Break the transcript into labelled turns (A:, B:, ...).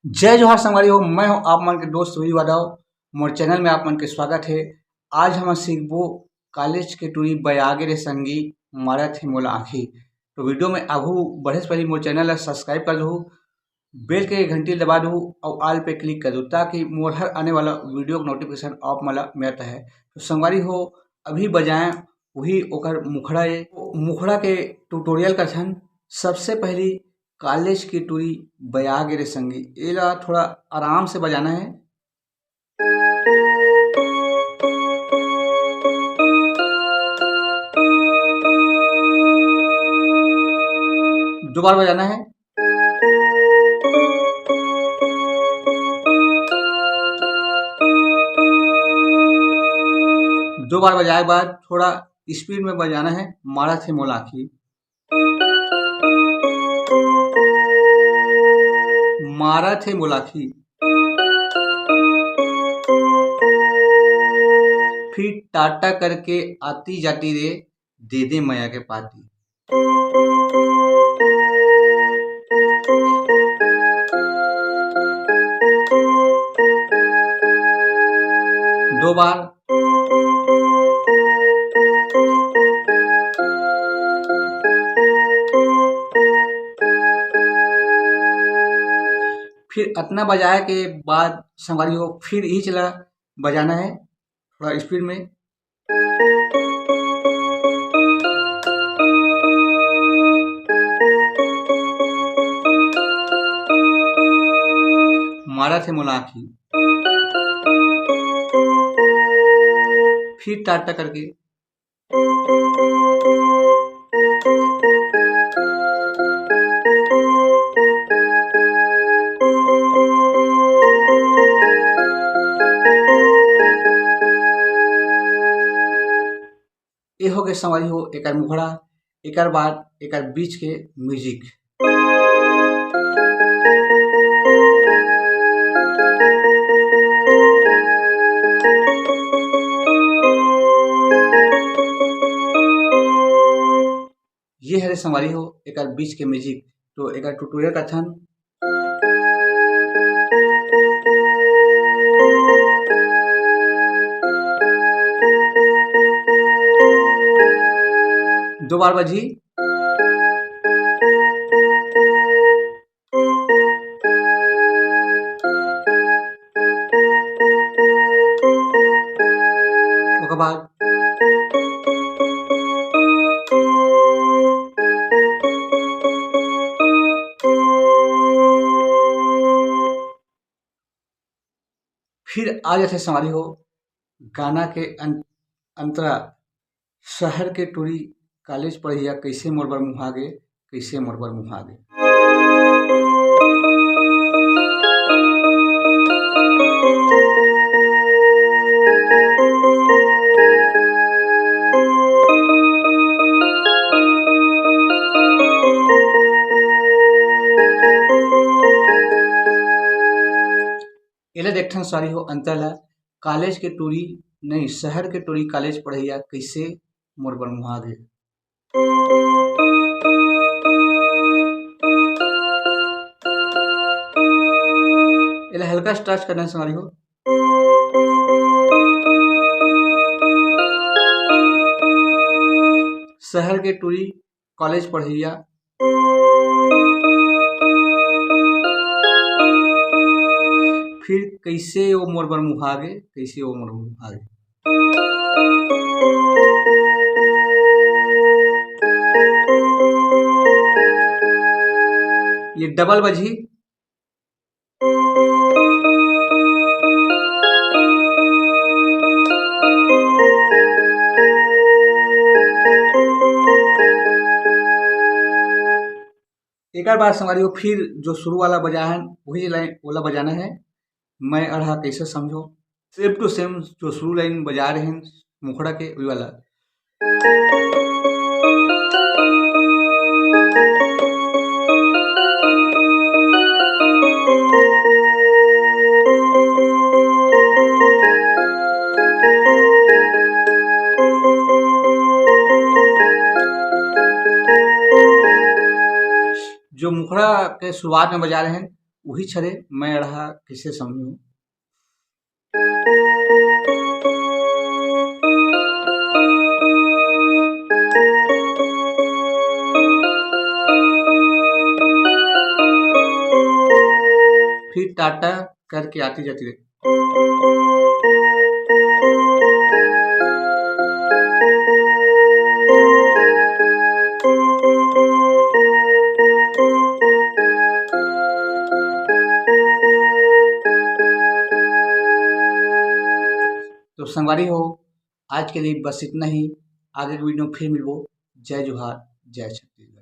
A: जय जोहार संगवारी हो। मैं हूं आप मन के दोस्त रोही यादव। मोर चैनल में आप मन के स्वागत है। आज हम सीखबो कॉलेज के टूरी बयागे रे संगी मारत हे मोला आँखी। तो वीडियो में आघू बढ़े से पहले मोर चैनल ला सब्सक्राइब कर दहू, बेल के घंटी दबा दहू और ऑल पे क्लिक कर दहू ताकि मोर हर आने वाला वीडियो का नोटिफिकेशन आप मला मिलता है। तो संगवारी हो अभी बजाएं वही ओकर मुखड़ा है। मुखड़ा के ट्यूटोरियल का छन। सबसे पहली कॉलेज की टूरी बयागे रे संगी एला थोड़ा आराम से बजाना है। दो बार बजाना है। दो बार बजाए बाद थोड़ा स्पीड में बजाना है। मारा थे मोलाखी, मारा थे मोलाखी, फिर टाटा करके आती जाती रे दे दे माया के पाती। दो बार। फिर इतना बजाए के बाद संगवारी हो फिर ही चला बजाना है थोड़ा स्पीड में। मारा थे मोलाखी, फिर टाटा करके, ये हो गए संगवारी हो एकर मुखड़ा। एकर बाद एकर बीच के म्यूजिक। ये हरे संगवारी हो एकर बीच के म्यूजिक। तो एकर ट्यूटोरियल का थन। दो बार बजी। ओकर बाद फिर आ जाते संगवारी हो गाना के अंतरा। शहर के टूरी कॉलेज पढ़िया कैसे मोर बर मुहागे, कैसे मोर बर मुहागे। एला देखथन सॉरी हो अंतर ला। कॉलेज के टूरी नहीं शहर के टूरी कॉलेज पढ़िया कैसे मोर बर मुहागे। एला हल्का स्ट्रेच करना सॉरी हो। शहर के टूरी कॉलेज पढ़िया फिर कैसे ओ मोर बर मुहागे, कैसे ओ मोर बर मुहागे। ये डबल बजी। एक बार संगवारी हो फिर जो शुरू वाला बजा है वही लाइन वाला बजाना है। मैं अढ़ा कैसे समझो सेम टू सेम जो शुरू लाइन बजा रहे हैं मुखड़ा के वही वाला। जो मुखड़ा के शुरुआत में बजा रहे हैं वही छड़े मैं रहा किसे समझूं। फिर टाटा करके आती जाती रही। तो संगवारी हो, आज के लिए बस इतना ही। आगे की वीडियो में फिर मिलबो। जय जोहार, जय छत्तीसगढ़।